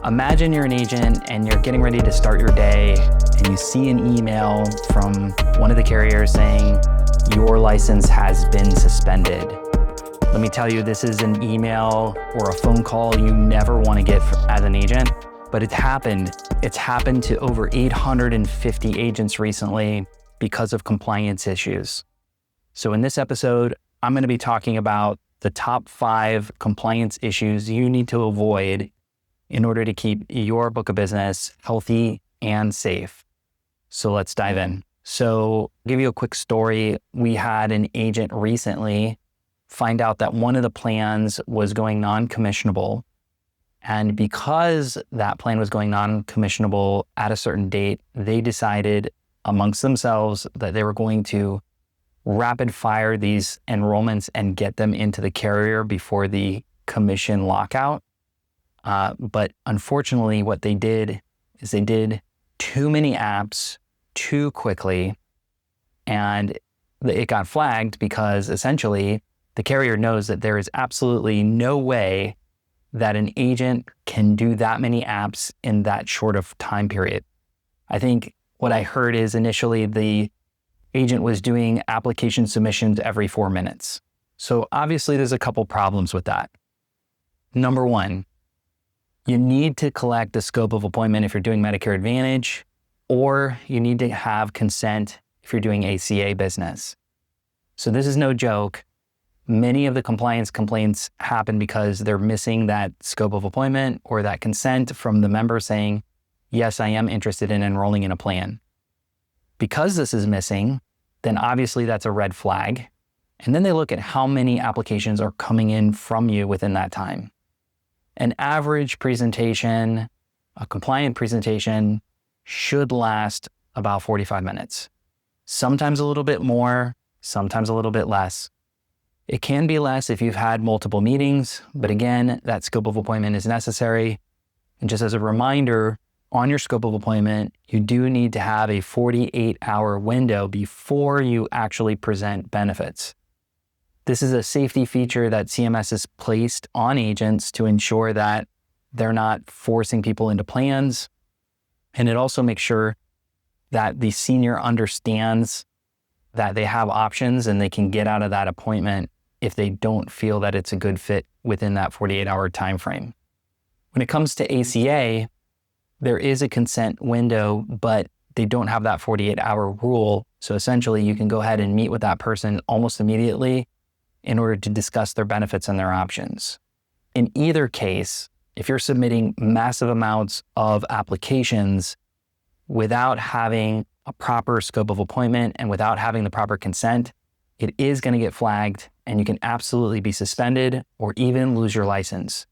Imagine you're an agent and you're getting ready to start your day and you see an email from one of the carriers saying, your license has been suspended. Let me tell you, this is an email or a phone call you never want to get as an agent, but it's happened. It's happened to over 850 agents recently because of compliance issues. So in this episode, I'm going to be talking about the top 5 compliance issues you need to avoid in order to keep your book of business healthy and safe. So let's dive in. So I'll give you a quick story. We had an agent recently find out that one of the plans was going non-commissionable. And because that plan was going non-commissionable at a certain date, they decided amongst themselves that they were going to rapid fire these enrollments and get them into the carrier before the commission lockout. But unfortunately, what they did is they did too many apps too quickly, and it got flagged because essentially the carrier knows that there is absolutely no way that an agent can do that many apps in that short of time period. I think what I heard is initially the agent was doing application submissions every 4 minutes. So obviously there's a couple problems with that. Number one, you need to collect the scope of appointment if you're doing Medicare Advantage, or you need to have consent if you're doing ACA business. So this is no joke. Many of the compliance complaints happen because they're missing that scope of appointment or that consent from the member saying, yes, I am interested in enrolling in a plan. Because this is missing, then obviously that's a red flag. And then they look at how many applications are coming in from you within that time. An average presentation, a compliant presentation, should last about 45 minutes. Sometimes a little bit more, sometimes a little bit less. It can be less if you've had multiple meetings, but again, that scope of appointment is necessary. And just as a reminder, on your scope of appointment, you do need to have a 48-hour window before you actually present benefits. This is a safety feature that CMS has placed on agents to ensure that they're not forcing people into plans. And it also makes sure that the senior understands that they have options and they can get out of that appointment if they don't feel that it's a good fit within that 48-hour time frame. When it comes to ACA, there is a consent window, but they don't have that 48-hour rule. So essentially, you can go ahead and meet with that person almost immediately in order to discuss their benefits and their options. In either case, if you're submitting massive amounts of applications without having a proper scope of appointment and without having the proper consent, it is going to get flagged and you can absolutely be suspended or even lose your license.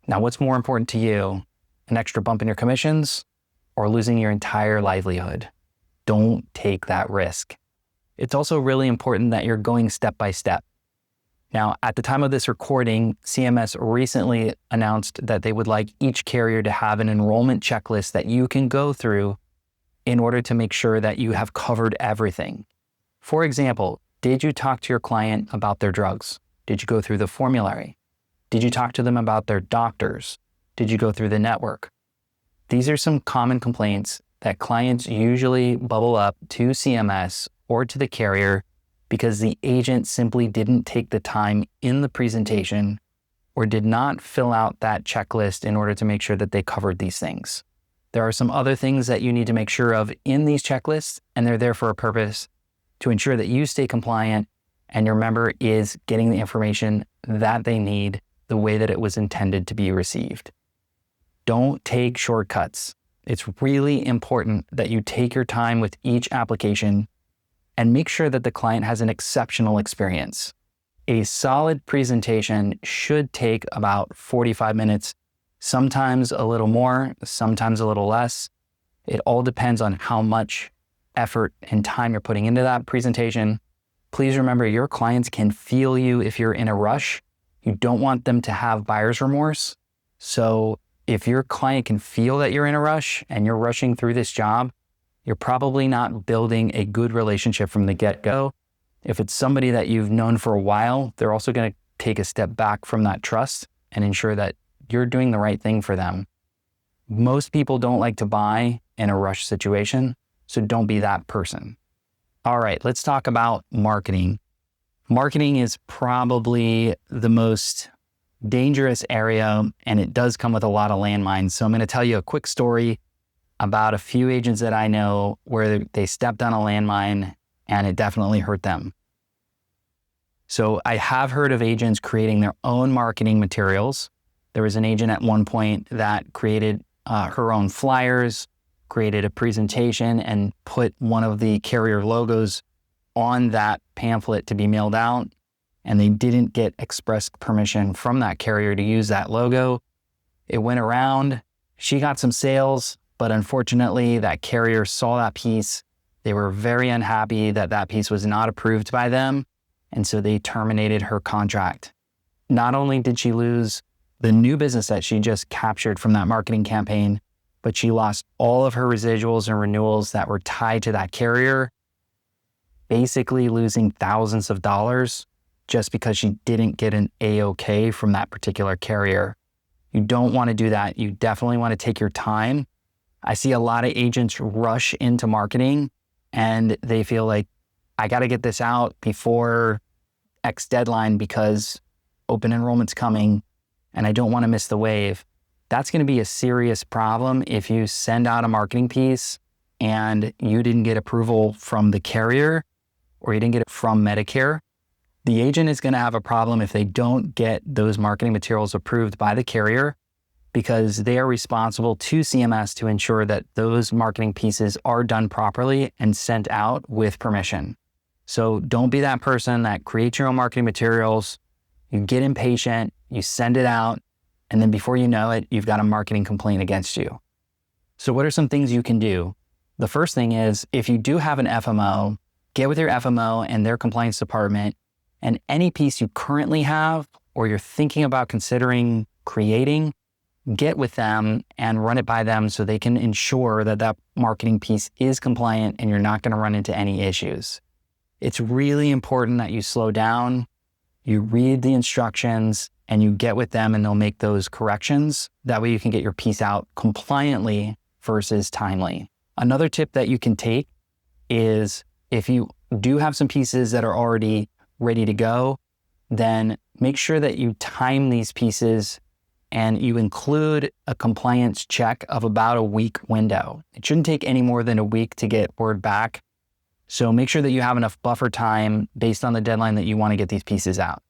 Now, what's more important to you? An extra bump in your commissions or losing your entire livelihood? Don't take that risk. It's also really important that you're going step by step. Now, at the time of this recording, CMS recently announced that they would like each carrier to have an enrollment checklist that you can go through in order to make sure that you have covered everything. For example, did you talk to your client about their drugs? Did you go through the formulary? Did you talk to them about their doctors? Did you go through the network? These are some common complaints that clients usually bubble up to CMS or to the carrier because the agent simply didn't take the time in the presentation or did not fill out that checklist in order to make sure that they covered these things. There are some other things that you need to make sure of in these checklists, and they're there for a purpose to ensure that you stay compliant and your member is getting the information that they need the way that it was intended to be received. Don't take shortcuts. It's really important that you take your time with each application and make sure that the client has an exceptional experience. A solid presentation should take about 45 minutes, sometimes a little more, sometimes a little less. It all depends on how much effort and time you're putting into that presentation. Please remember, your clients can feel you if you're in a rush. You don't want them to have buyer's remorse. So if your client can feel that you're in a rush and you're rushing through this job, you're probably not building a good relationship from the get-go. If it's somebody that you've known for a while, they're also going to take a step back from that trust and ensure that you're doing the right thing for them. Most people don't like to buy in a rush situation, so don't be that person. All right, let's talk about marketing. Marketing is probably the most dangerous area, and it does come with a lot of landmines. So I'm going to tell you a quick story about a few agents that I know where they stepped on a landmine and it definitely hurt them. So I have heard of agents creating their own marketing materials. There was an agent at one point that created her own flyers, created a presentation, and put one of the carrier logos on that pamphlet to be mailed out. And they didn't get express permission from that carrier to use that logo. It went around. She got some sales, but unfortunately that carrier saw that piece. They were very unhappy that that piece was not approved by them. And so they terminated her contract. Not only did she lose the new business that she just captured from that marketing campaign, but she lost all of her residuals and renewals that were tied to that carrier, basically losing thousands of dollars just because she didn't get an A-OK from that particular carrier. You don't want to do that. You definitely want to take your time. I see a lot of agents rush into marketing and they feel like, I got to get this out before X deadline because open enrollment's coming and I don't want to miss the wave. That's going to be a serious problem if you send out a marketing piece and you didn't get approval from the carrier or you didn't get it from Medicare. The agent is going to have a problem if they don't get those marketing materials approved by the carrier because they are responsible to CMS to ensure that those marketing pieces are done properly and sent out with permission. So don't be that person that creates your own marketing materials, you get impatient, you send it out, and then before you know it, you've got a marketing complaint against you. So what are some things you can do? The first thing is, if you do have an FMO, get with your FMO and their compliance department, and any piece you currently have or you're thinking about considering creating, get with them and run it by them so they can ensure that that marketing piece is compliant and you're not going to run into any issues. It's really important that you slow down, you read the instructions, and you get with them and they'll make those corrections. That way you can get your piece out compliantly versus timely. Another tip that you can take is if you do have some pieces that are already ready to go, then make sure that you time these pieces and you include a compliance check of about a week window. It shouldn't take any more than a week to get word back. So make sure that you have enough buffer time based on the deadline that you want to get these pieces out.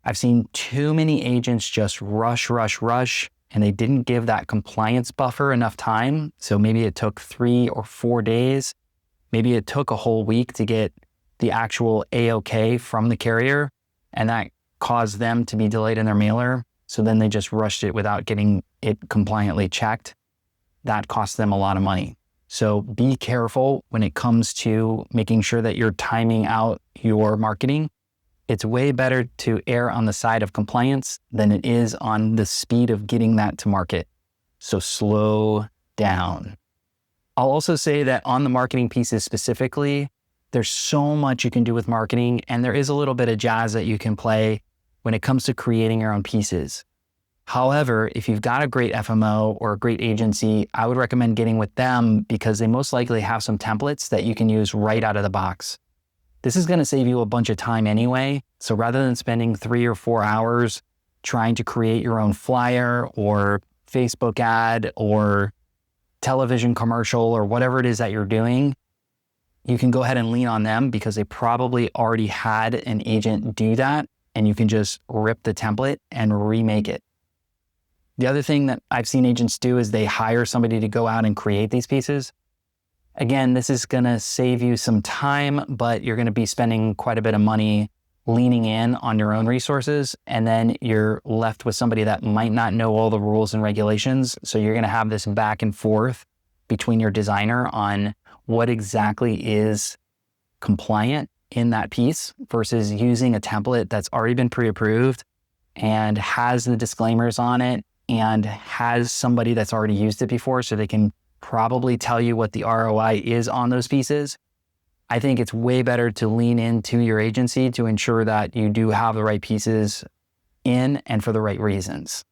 I've seen too many agents just rush, and they didn't give that compliance buffer enough time. So maybe it took 3 or 4 days. Maybe it took a whole week to get the actual A-OK from the carrier, and that caused them to be delayed in their mailer. So then they just rushed it without getting it compliantly checked. That cost them a lot of money. So be careful when it comes to making sure that you're timing out your marketing. It's way better to err on the side of compliance than it is on the speed of getting that to market. So slow down. I'll also say that on the marketing pieces specifically, there's so much you can do with marketing, and there is a little bit of jazz that you can play when it comes to creating your own pieces. However, if you've got a great FMO or a great agency, I would recommend getting with them because they most likely have some templates that you can use right out of the box. This is going to save you a bunch of time anyway. So rather than spending 3 or 4 hours trying to create your own flyer or Facebook ad or television commercial or whatever it is that you're doing, you can go ahead and lean on them because they probably already had an agent do that, and you can just rip the template and remake it. The other thing that I've seen agents do is they hire somebody to go out and create these pieces. Again, this is going to save you some time, but you're going to be spending quite a bit of money leaning in on your own resources, and then you're left with somebody that might not know all the rules and regulations. So you're going to have this back and forth between your designer on what exactly is compliant in that piece versus using a template that's already been pre-approved and has the disclaimers on it and has somebody that's already used it before so they can probably tell you what the ROI is on those pieces. I think it's way better to lean into your agency to ensure that you do have the right pieces in and for the right reasons.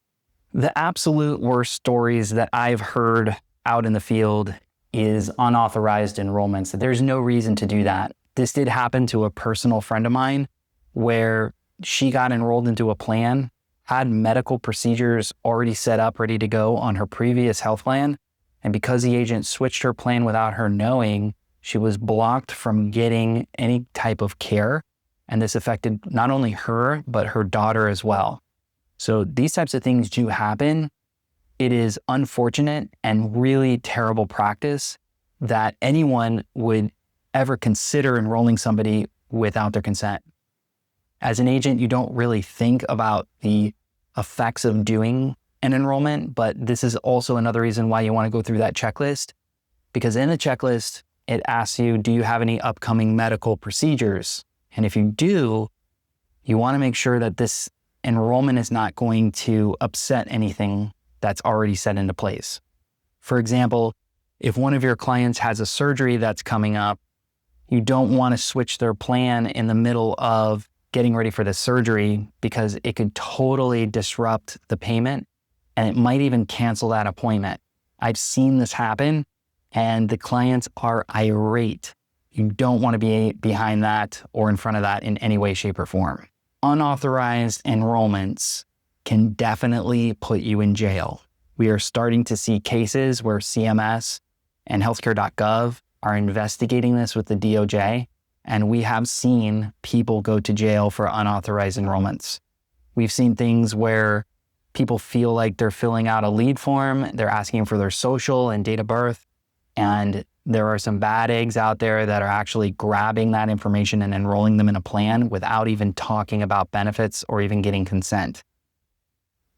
The absolute worst stories that I've heard out in the field is unauthorized enrollments. There's no reason to do that. This did happen to a personal friend of mine where she got enrolled into a plan, had medical procedures already set up, ready to go on her previous health plan. And because the agent switched her plan without her knowing, she was blocked from getting any type of care. And this affected not only her, but her daughter as well. So these types of things do happen. It is unfortunate and really terrible practice that anyone would ever consider enrolling somebody without their consent. As an agent, you don't really think about the effects of doing an enrollment, but this is also another reason why you want to go through that checklist, because in the checklist, it asks you, do you have any upcoming medical procedures? And if you do, you want to make sure that this enrollment is not going to upset anything that's already set into place. For example, if one of your clients has a surgery that's coming up, you don't want to switch their plan in the middle of getting ready for the surgery because it could totally disrupt the payment and it might even cancel that appointment. I've seen this happen and the clients are irate. You don't want to be behind that or in front of that in any way, shape, or form. Unauthorized enrollments can definitely put you in jail. We are starting to see cases where CMS and healthcare.gov are investigating this with the DOJ, and we have seen people go to jail for unauthorized enrollments. We've seen things where people feel like they're filling out a lead form, they're asking for their social and date of birth, and there are some bad eggs out there that are actually grabbing that information and enrolling them in a plan without even talking about benefits or even getting consent.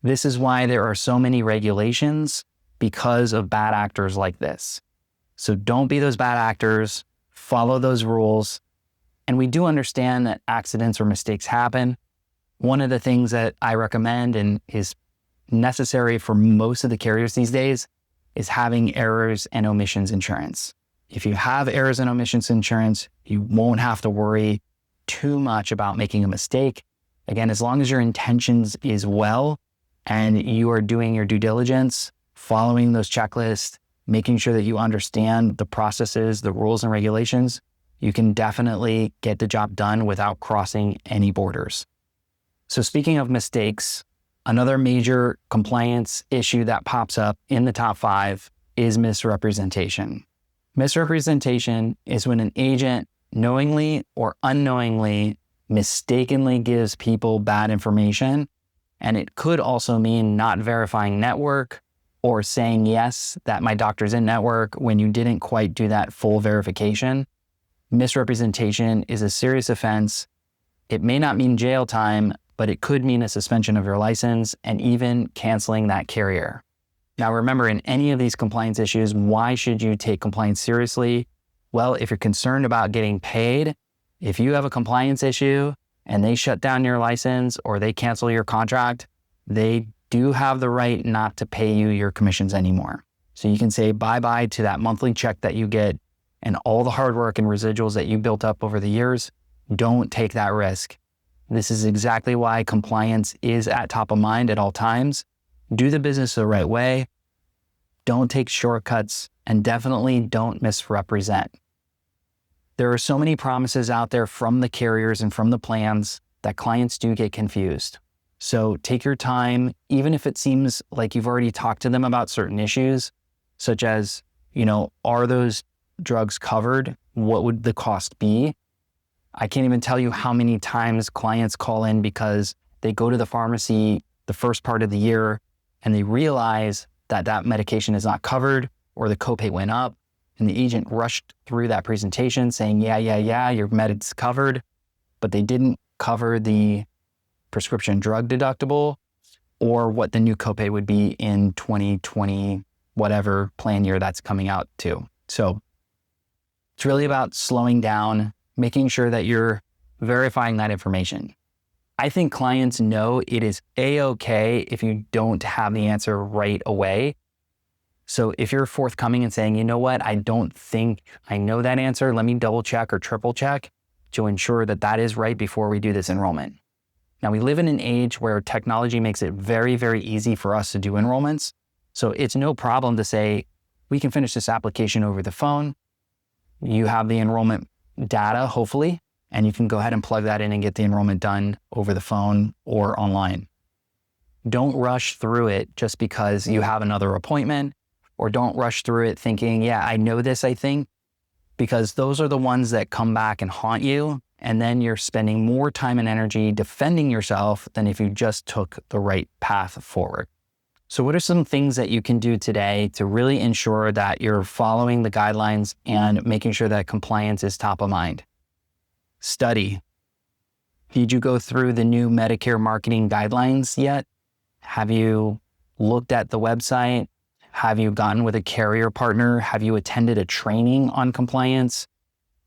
This is why there are so many regulations, because of bad actors like this. So don't be those bad actors, follow those rules. And we do understand that accidents or mistakes happen. One of the things that I recommend and is necessary for most of the carriers these days is having errors and omissions insurance. If you have errors and omissions insurance, you won't have to worry too much about making a mistake. Again, as long as your intentions is well and you are doing your due diligence, following those checklists, making sure that you understand the processes, the rules and regulations, you can definitely get the job done without crossing any borders. So speaking of mistakes, another major compliance issue that pops up in the top 5 is misrepresentation. Misrepresentation is when an agent knowingly or unknowingly mistakenly gives people bad information, and it could also mean not verifying network or saying yes, that my doctor's in network when you didn't quite do that full verification. Misrepresentation is a serious offense. It may not mean jail time, but it could mean a suspension of your license and even canceling that carrier. Now remember, in any of these compliance issues, why should you take compliance seriously? Well, if you're concerned about getting paid, if you have a compliance issue and they shut down your license or they cancel your contract, they do have the right not to pay you your commissions anymore. So you can say bye-bye to that monthly check that you get and all the hard work and residuals that you built up over the years. Don't take that risk. This is exactly why compliance is at top of mind at all times. Do the business the right way. Don't take shortcuts, and definitely don't misrepresent. There are so many promises out there from the carriers and from the plans that clients do get confused. So take your time, even if it seems like you've already talked to them about certain issues, such as, are those drugs covered? What would the cost be? I can't even tell you how many times clients call in because they go to the pharmacy the first part of the year and they realize that that medication is not covered or the copay went up, and the agent rushed through that presentation saying, yeah, your medic's covered, but they didn't cover the prescription drug deductible or what the new copay would be in 2020, whatever plan year that's coming out to. So it's really about slowing down, making sure that you're verifying that information. I think clients know it is A-okay if you don't have the answer right away. So if you're forthcoming and saying, you know what, I don't think I know that answer, let me double check or triple check to ensure that that is right before we do this enrollment. Now, we live in an age where technology makes it very, very easy for us to do enrollments. So it's no problem to say, we can finish this application over the phone. You have the enrollment data, hopefully, and you can go ahead and plug that in and get the enrollment done over the phone or online. Don't rush through it just because you have another appointment, or don't rush through it thinking, yeah, I know this, I think, because those are the ones that come back and haunt you. And then you're spending more time and energy defending yourself than if you just took the right path forward. So what are some things that you can do today to really ensure that you're following the guidelines and making sure that compliance is top of mind? Study. Did you go through the new Medicare marketing guidelines yet? Have you looked at the website? Have you gotten with a carrier partner? Have you attended a training on compliance?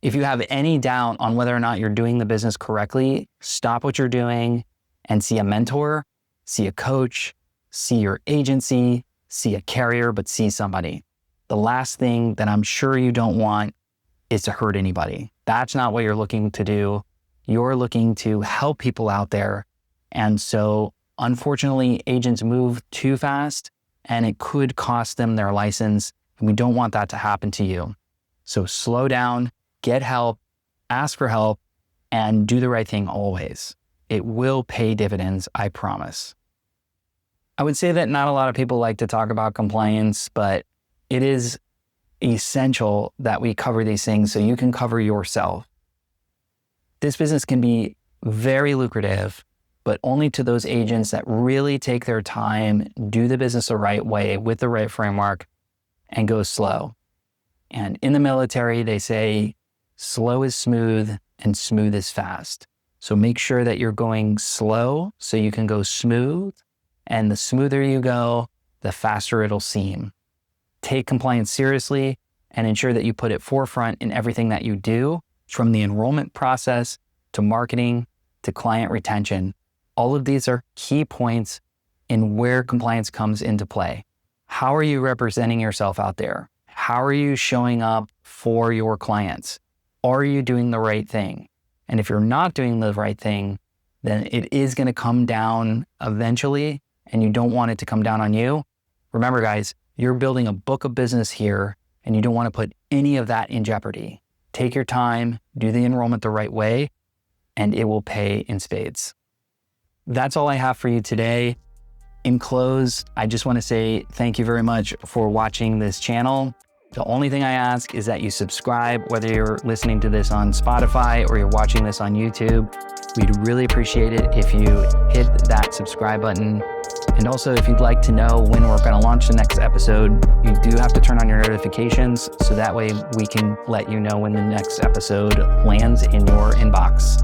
If you have any doubt on whether or not you're doing the business correctly, stop what you're doing and see a mentor, see a coach, see your agency, see a carrier, but see somebody. The last thing that I'm sure you don't want is to hurt anybody. That's not what you're looking to do. You're looking to help people out there. And so unfortunately, agents move too fast and it could cost them their license. And we don't want that to happen to you. So slow down, get help, ask for help, and do the right thing always. It will pay dividends, I promise. I would say that not a lot of people like to talk about compliance, but it is essential that we cover these things so you can cover yourself. This business can be very lucrative, but only to those agents that really take their time, do the business the right way with the right framework, and go slow. And in the military, they say, slow is smooth and smooth is fast. So make sure that you're going slow so you can go smooth. And the smoother you go, the faster it'll seem. Take compliance seriously and ensure that you put it forefront in everything that you do, from the enrollment process to marketing to client retention. All of these are key points in where compliance comes into play. How are you representing yourself out there? How are you showing up for your clients? Are you doing the right thing? And if you're not doing the right thing, then it is going to come down eventually, and you don't want it to come down on you. Remember, guys, you're building a book of business here, and you don't want to put any of that in jeopardy. Take your time, do the enrollment the right way, and it will pay in spades. That's all I have for you today. In close, I just want to say thank you very much for watching this channel. The only thing I ask is that you subscribe, whether you're listening to this on Spotify or you're watching this on YouTube. We'd really appreciate it if you hit that subscribe button. And also, if you'd like to know when we're going to launch the next episode, you do have to turn on your notifications so that way we can let you know when the next episode lands in your inbox.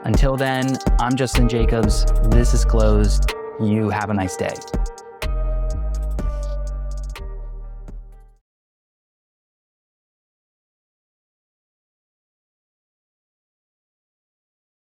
Until then, I'm Justin Jacobs. This is closed. You have a nice day.